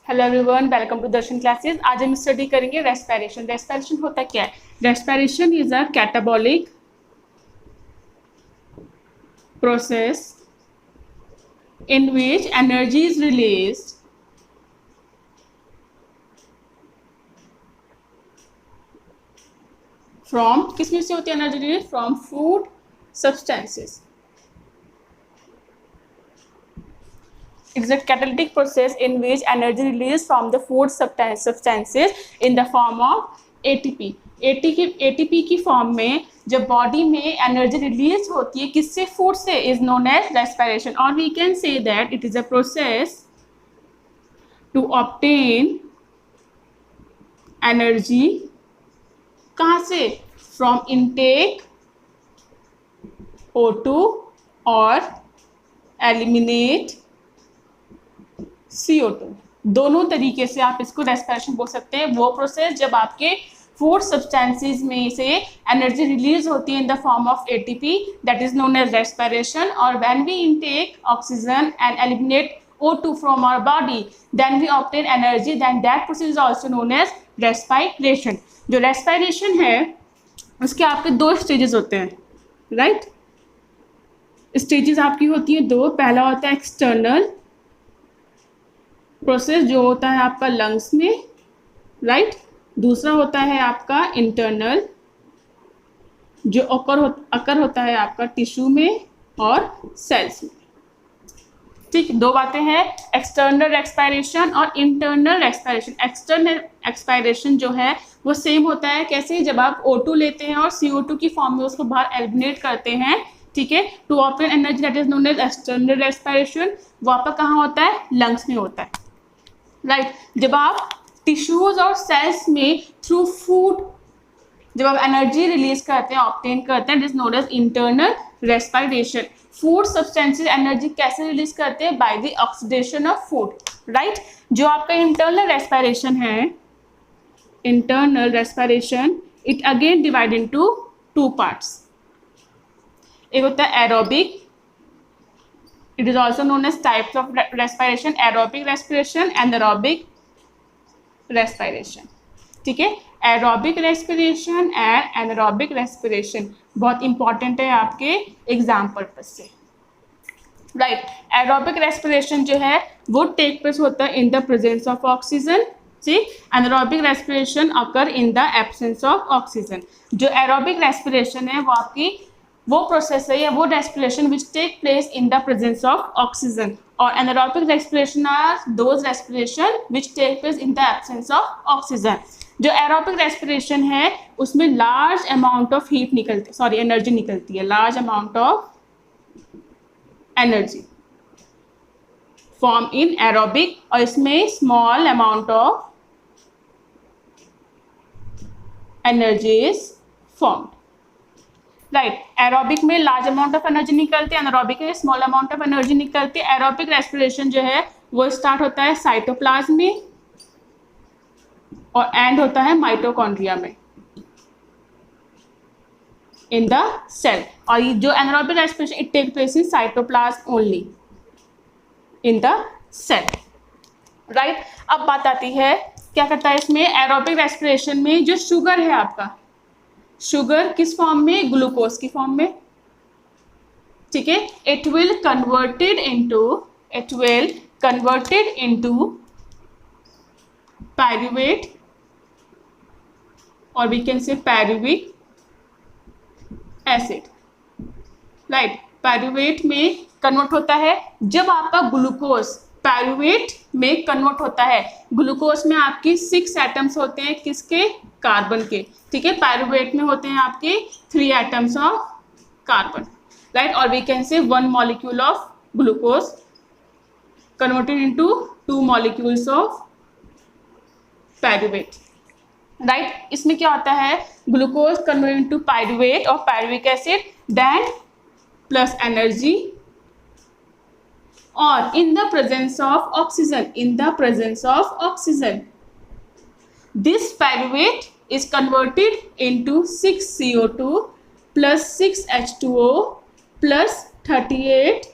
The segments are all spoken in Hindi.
Hello everyone, welcome to Darshan classes. आज हम स्टडी करेंगे रेस्पिरेशन। रेस्पिरेशन होता क्या है? Respiration is a catabolic process in which energy is released from, किसमें से होती है energy release? From food substances. It is a catalytic process in which energy released from the food substances in the form of ATP. ATP की फॉर्म में जब बॉडी में एनर्जी रिलीज होती है किससे? फूड से, इज नोन एज रेस्पिरेशन। और we can say that it is a process to obtain energy. कहाँ से? फ्रॉम इनटेक O2 और एलिमिनेट CO2। दोनों तरीके से आप इसको रेस्पिरेशन बोल सकते हैं। वो प्रोसेस जब आपके फूड सब्सटेंसेस में से एनर्जी रिलीज होती है in the form of ATP, that is known as respiration. और when we intake oxygen and eliminate O2 from our body, then we obtain energy, then that process is also known as respiration. जो रेस्पिरेशन है उसके आपके दो स्टेजेस होते हैं, राइट? स्टेजेस आपकी होती है दो। पहला होता है एक्सटर्नल प्रोसेस जो होता है आपका लंग्स में, राइट? दूसरा होता है आपका इंटरनल जो अकर होता है आपका टिश्यू में और सेल्स में। ठीक, दो बातें हैं, एक्सटर्नल एक्सपायरेशन और इंटरनल एक्सपायरेशन। एक्सटर्नल एक्सपायरेशन जो है वो सेम होता है, कैसे? जब आप O2 लेते हैं और CO2 की फॉर्म में उसको बाहर एलिमिनेट करते हैं, ठीक है, to obtain energy, that is known as external expiration. वो आपका कहाँ होता है? लंग्स में होता है, राइट? जब आप टिश्यूज और सेल्स में थ्रू फूड जब आप एनर्जी रिलीज करते हैं, ऑब्टेन करते हैं, it is known as internal respiration. Food substances energy कैसे रिलीज करते हैं? By the oxidation of food, right? जो आपका इंटरनल रेस्पिरेशन है, internal respiration, it again divide into two parts. एक होता है aerobic, it is also known as types of respiration, aerobic respiration and anaerobic respiration। ठीक है, aerobic respiration and anaerobic respiration बहुत इंपॉर्टेंट है आपके एग्जाम पर्पज से, राइट? एरोबिक रेस्पिरेशन जो है वो टेक प्लेस होता है in the presence of oxygen. ठीक, anaerobic respiration occur in the absence of oxygen. जो एरोबिक रेस्पिरेशन है वो आपकी वो प्रोसेस है या वो respiration which take place in the presence of oxygen, और anaerobic respiration are those respiration which take place in the absence of oxygen. जो एरोबिक रेस्पिरेशन है उसमें लार्ज अमाउंट ऑफ हीट निकलती, सॉरी एनर्जी निकलती है, large amount of energy form in aerobic, और इसमें small amount of energy is formed, right? Aerobic में लार्ज अमाउंट ऑफ एनर्जी निकलती है, एनारोबिक में स्मॉल अमाउंट ऑफ एनर्जी निकलती है। एरोबिक रेस्पिरेशन जो है वो स्टार्ट होता है साइटोप्लाज्म में और एंड होता है माइटोकॉन्ड्रिया में इन द सेल। और ये जो anaerobic respiration it take place in cytoplasm only in the cell, right? अब बात आती है क्या करता है इसमें एरोबिक रेस्पिरेशन में, जो शुगर है आपका, शुगर किस फॉर्म में? ग्लूकोज की फॉर्म में, ठीक है। It will converted into pyruvate और we can say pyruvic acid, right? Pyruvate में कन्वर्ट होता है जब आपका ग्लूकोज पायरुवेट में कन्वर्ट होता है। ग्लूकोज में आपकी 6 एटम्स होते हैं, किसके? कार्बन के, ठीक है। पायरुवेट में होते हैं आपके 3 एटम्स ऑफ कार्बन, राइट? और we can say 1 molecule of glucose converted into 2 molecules of pyruvate, right? इसमें क्या होता है? ग्लूकोज कन्वर्टेड इनटू पायरुवेट और pyruvic acid, then plus energy, और in the presence of oxygen, this pyruvate is converted into 6 CO2 plus 6 H2O plus 38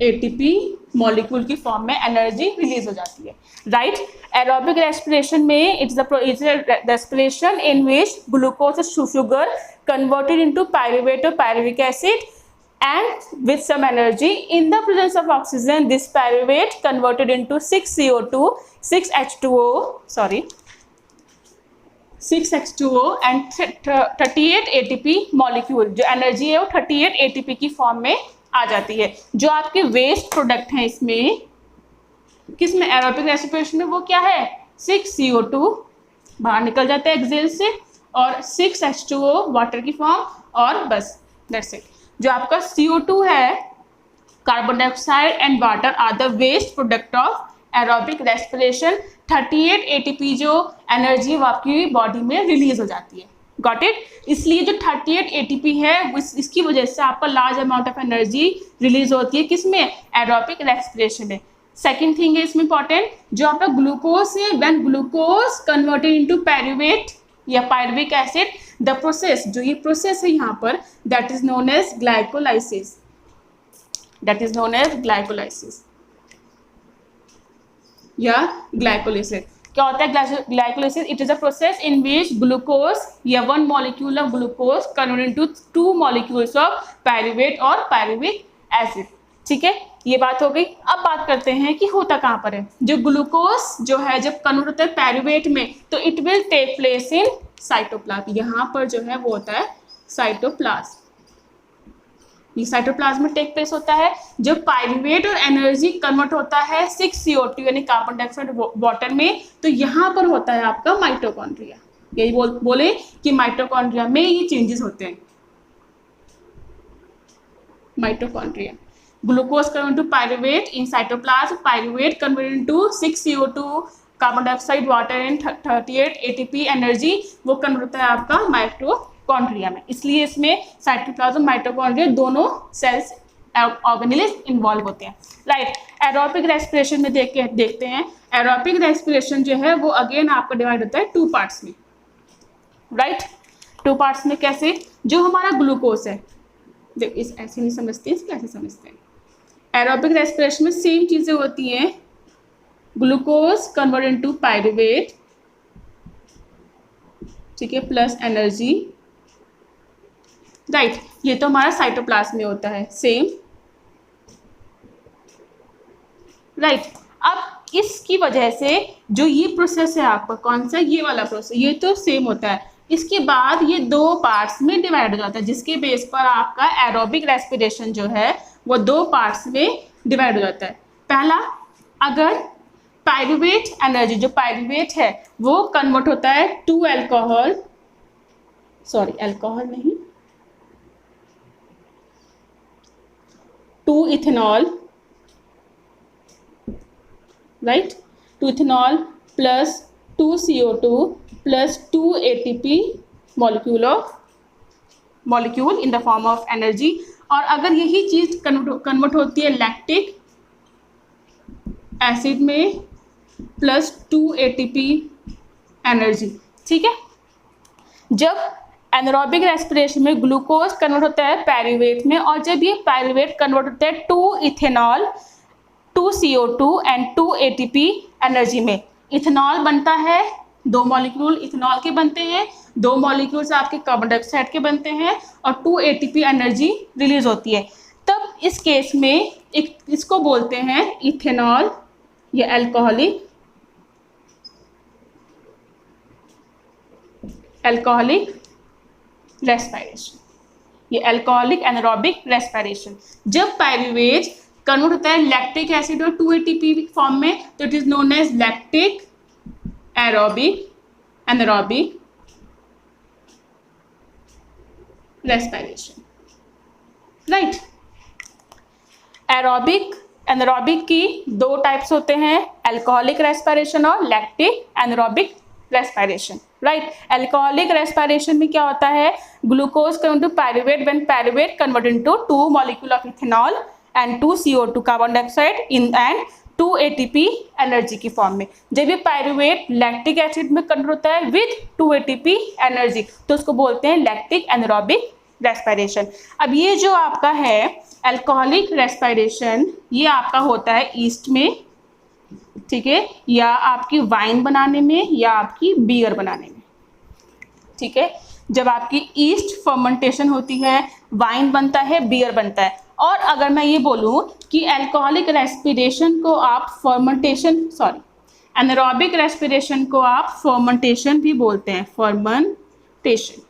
ATP molecule की फॉर्म में एनर्जी रिलीज हो जाती है, राइट। एरोबिक रेस्पिरेशन में it's respiration in which glucose sugar converted into pyruvate और pyruvic acid and with some energy. In the presence of oxygen, this pyruvate converted into 6CO2, 6H2O and 38 ATP molecule, जो एनर्जी है वो 38 ATP की फॉर्म में आ जाती है। जो आपके वेस्ट प्रोडक्ट हैं इसमें, किसमें, एरोबिक रेस्पिरेशन में, वो क्या है, 6CO2 बाहर निकल जाता है एक्सेल से और 6H2O वाटर की फॉर्म, और बस दैट्स इट। जो आपका CO2 है, carbon dioxide and water are the waste product of aerobic respiration. 38 ATP जो एनर्जी वो आपकी बॉडी में रिलीज हो जाती है, गॉट इट। इसलिए जो 38 ATP है इसकी वजह से आपका large amount of energy release होती है, किसमें, एरोबिक रेस्पिरेशन में। सेकेंड थिंग है इसमें इंपॉर्टेंट, जो आपका ग्लूकोज है, when glucose converted into pyruvate या पायरुविक एसिड, द प्रोसेस, जो ये प्रोसेस है यहाँ पर, that is known as glycolysis, that is known as glycolysis या ग्लाइकोलिसिस। क्या होता है glycolysis? It is a process in which glucose या one molecule of glucose converted into 2 molecules of pyruvate और पायरुविक एसिड, ठीक है, ये बात हो गई। अब बात करते हैं कि होता कहाँ पर है। जो ग्लूकोज जो है जब कन्वर्ट होता है पायरुवेट में, तो it will take place in cytoplasm, यहाँ पर जो है वो होता है साइटोप्लाज्म, ये साइटोप्लाज्म में टेक प्लेस होता है। जब पायरुवेट और एनर्जी कन्वर्ट होता है 6CO2 यानी कार्बन डाइऑक्साइड वाटर में, तो यहाँ पर होता है आपका माइटोकॉन्ड्रिया। यही बोले कि माइटोकॉन्ड्रिया में ये चेंजेस होते हैं, mitochondria. Glucose convert to pyruvate in cytoplasm, pyruvate convert into 6CO2 carbon dioxide water and 38 ATP energy, वो कन्वर्ट होता है आपका माइटोकॉन्ड्रिया में। इसलिए इसमें साइटोप्लाज्म माइटोकॉन्ड्रिया दोनों सेल्स ऑर्गेनेल्स इन्वॉल्व होते हैं, राइट। एरोबिक रेस्पिरेशन में देखते हैं। एरोबिक रेस्पिरेशन जो है वो अगेन आपका डिवाइड होता है 2 पार्ट्स में, राइट। 2 पार्ट्स में कैसे? जो हमारा ग्लूकोज है, देख इस ऐसे नहीं समझते, इसको ऐसे समझते हैं। एरोबिक रेस्पिरेशन में सेम चीज़ें होती हैं, ग्लूकोज कन्वर्ट इनटू पायरुवेट, ठीक है, प्लस एनर्जी, राइट। ये तो हमारा साइटोप्लाज्म में होता है सेम, राइट। अब इसकी वजह से जो ये प्रोसेस है आपका, कौन सा, ये वाला प्रोसेस, ये तो सेम होता है। इसके बाद ये 2 पार्ट्स में डिवाइड हो जाता है, जिसके बेस पर आपका एरोबिक रेस्पिरेशन जो है वो 2 पार्ट्स में डिवाइड हो जाता है। पहला, अगर पायरुवेट एनर्जी, जो पायरुवेट है वो कन्वर्ट होता है टू अल्कोहल, सॉरी अल्कोहल नहीं, to ethanol, right, to ethanol plus 2CO2 plus 2 ATP molecule in the form of energy. और अगर यही चीज कन्वर्ट होती है लैक्टिक एसिड में प्लस 2 ATP एनर्जी, ठीक है। जब एनारोबिक रेस्पिरेशन में ग्लूकोज कन्वर्ट होता है पायरुवेट में, और जब ये पायरुवेट कन्वर्ट होता है 2 ethanol, 2CO2 and 2 ATP energy में, इथेनॉल बनता है, 2 मॉलिक्यूल इथेनॉल के बनते हैं, 2 मॉलिक्यूल्स आपके कार्बन डाइऑक्साइड के बनते हैं, और 2 ATP एनर्जी रिलीज होती है। तब इस केस में इसको बोलते हैं इथेनॉल या अल्कोहलिक रेस्पिरेशन, ये अल्कोहलिक एनारोबिक रेस्पिरेशन। जब पायरुवेट कन्वर्ट होता है लैक्टिक एसिड और 2 ATP फॉर्म में, तो it is known as lactic anaerobic respiration, right. Anaerobic की 2 टाइप्स होते हैं, अल्कोहलिक रेस्पिरेशन और lactic anaerobic respiration, right. Alcoholic respiration में क्या होता है, glucose convert to pyruvate, when pyruvate convert into 2 molecule of ethanol and 2 CO2 carbon dioxide in and 2 ATP energy की फॉर्म में। जब ये पायरुवेट लैक्टिक एसिड में कन्वर्ट होता है विद 2 ATP एनर्जी, तो उसको बोलते हैं लैक्टिक एनारोबिक रेस्पिरेशन। अब ये जो आपका है अल्कोहलिक रेस्पिरेशन, ये आपका होता है ईस्ट में, ठीक है, या आपकी वाइन बनाने में या आपकी बियर बनाने में, ठीक है। जब आपकी ईस्ट फर्मेंटेशन होती है, वाइन बनता है, बियर बनता है। और अगर मैं ये बोलूँ कि अल्कोहलिक रेस्पिरेशन को आप एनारोबिक रेस्पिरेशन को आप फर्मेंटेशन भी बोलते हैं, फर्मेंटेशन,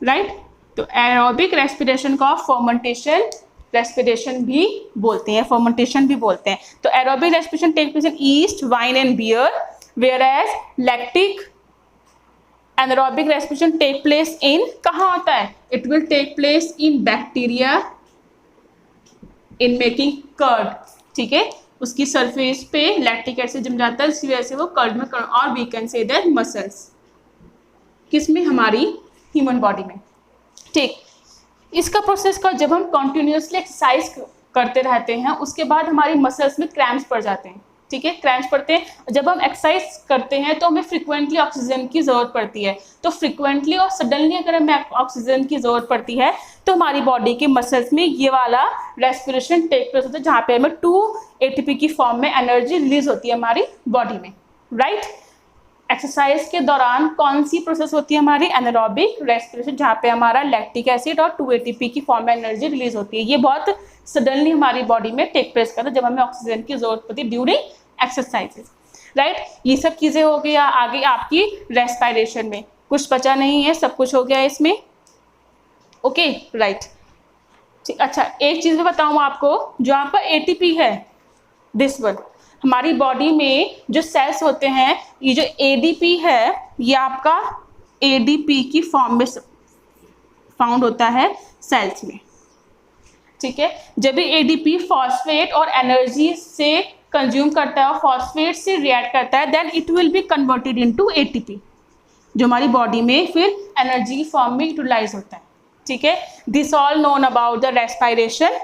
राइट। तो एरोबिक रेस्पिरेशन को आप फर्मेंटेशन रेस्पिरेशन भी बोलते हैं, फर्मेंटेशन भी बोलते हैं। तो aerobic respiration take place in yeast, wine and beer, whereas lactic anaerobic respiration take place in, कहाँ होता है? It will take place in bacteria in making curd, ठीक है। उसकी सरफेस पे लैक्टिक एसिड जम जाता है, इसी वजह से वो कर्ड में, और we can say that muscles, किसमें? हमारी ह्यूमन बॉडी में, ठीक। इसका प्रोसेस का जब हम कंटिन्यूसली एक्सरसाइज करते रहते हैं, उसके बाद हमारी मसल्स में क्रैम्प्स पड़ जाते हैं, ठीक है, क्रैम्प्स पड़ते हैं। जब हम एक्सरसाइज करते हैं तो हमें फ्रिक्वेंटली ऑक्सीजन की ज़रूरत पड़ती है। तो फ्रिक्वेंटली और सडनली अगर हमें ऑक्सीजन की ज़रूरत पड़ती है तो हमारी बॉडी के मसल्स में ये वाला रेस्पिरेशन टेक प्लेस होता है, जहाँ पे हमें 2 ATP की फॉर्म में एनर्जी रिलीज होती है हमारी बॉडी में, राइट। एक्सरसाइज के दौरान कौन सी प्रोसेस होती है? हमारी एनारोबिक रेस्पिरेशन, जहाँ पे हमारा लैक्टिक एसिड और 2 ATP की फॉर्म में एनर्जी रिलीज होती है। ये बहुत सडनली हमारी बॉडी में टेक प्लेस करता है जब हमें ऑक्सीजन की जरूरत पड़ती है ड्यूरिंग एक्सरसाइजेज, राइट। ये सब चीज़ें हो गई। आगे आपकी रेस्पिरेशन में कुछ बचा नहीं है, सब कुछ हो गया है इसमें, ओके, राइट, ठीक। अच्छा, एक चीज़ मैं बताऊँ आपको, जो आपका ATP है, दिस वन, हमारी बॉडी में जो सेल्स होते हैं, ये जो ADP है, ये आपका ADP की फॉर्म में फाउंड होता है सेल्स में, ठीक है। जब भी ADP फॉस्फेट और एनर्जी से कंज्यूम करता है और फॉस्फेट से रिएक्ट करता है, then it will be converted into ATP, जो हमारी बॉडी में फिर एनर्जी फॉर्म में यूटिलाइज होता है, ठीक है। This all known about the respiration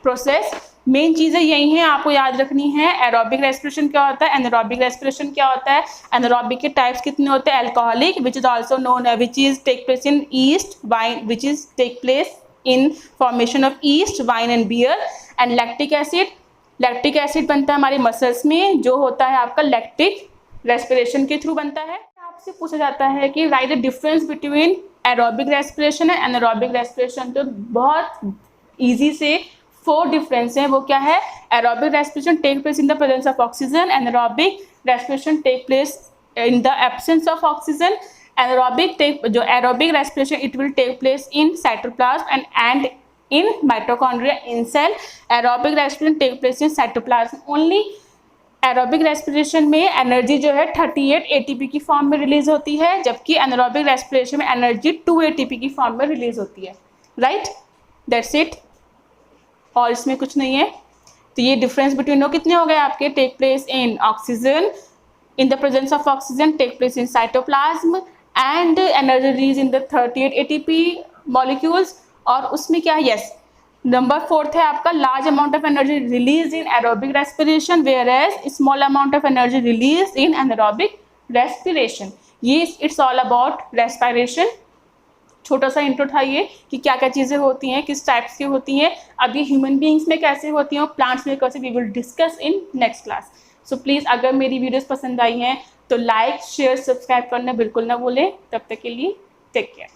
process. Main चीज़ें यही हैं, आपको याद रखनी है। एरोबिक रेस्पिरेशन क्या होता है, एनारोबिक रेस्पिरेशन क्या होता है, एनारोबिक के टाइप्स कितने होते हैं? Alcoholic, which is also known, which is take place in yeast, wine, which is take place in formation of yeast, wine and beer. And lactic acid, lactic acid बनता है हमारे मसल्स में, जो होता है आपका लैक्टिक रेस्पिरेशन के थ्रू बनता है। आपसे पूछा जाता है कि right the difference between aerobic respiration and anaerobic respiration. तो बहुत ईजी से 4 डिफरेंस हैं। वो क्या है? Aerobic respiration take place in the presence of oxygen, anaerobic respiration take place in the absence of oxygen. जो aerobic respiration it will take place in cytoplasm and in mitochondria in cell. Aerobic respiration take place in cytoplasm only. Aerobic respiration में एनर्जी जो है 38 ATP की फॉर्म में रिलीज होती है, जबकि एनारोबिक रेस्पिरेशन में एनर्जी 2 ATP की फॉर्म में रिलीज होती है, राइट, दैट्स इट, और इसमें कुछ नहीं है। तो ये डिफरेंस बिटवीन वो कितने हो गए आपके? Take place in oxygen, in the presence of oxygen, take place in cytoplasm and energy release in the 38 ATP molecules. और उसमें क्या है? यस, नंबर 4 है आपका large amount of energy release in aerobic respiration, whereas small amount of energy release in anaerobic respiration. ये इट्स ऑल अबाउट रेस्पिरेशन। छोटा सा इंट्रो था ये कि क्या क्या चीज़ें होती हैं, किस टाइप्स की होती हैं। अब ये ह्यूमन बींग्स में कैसे होती हैं और प्लांट्स में कैसे, we will discuss in next class. So please अगर मेरी वीडियोस पसंद आई हैं तो लाइक, शेयर, सब्सक्राइब करना बिल्कुल ना भूलें। तब तक के लिए टेक केयर।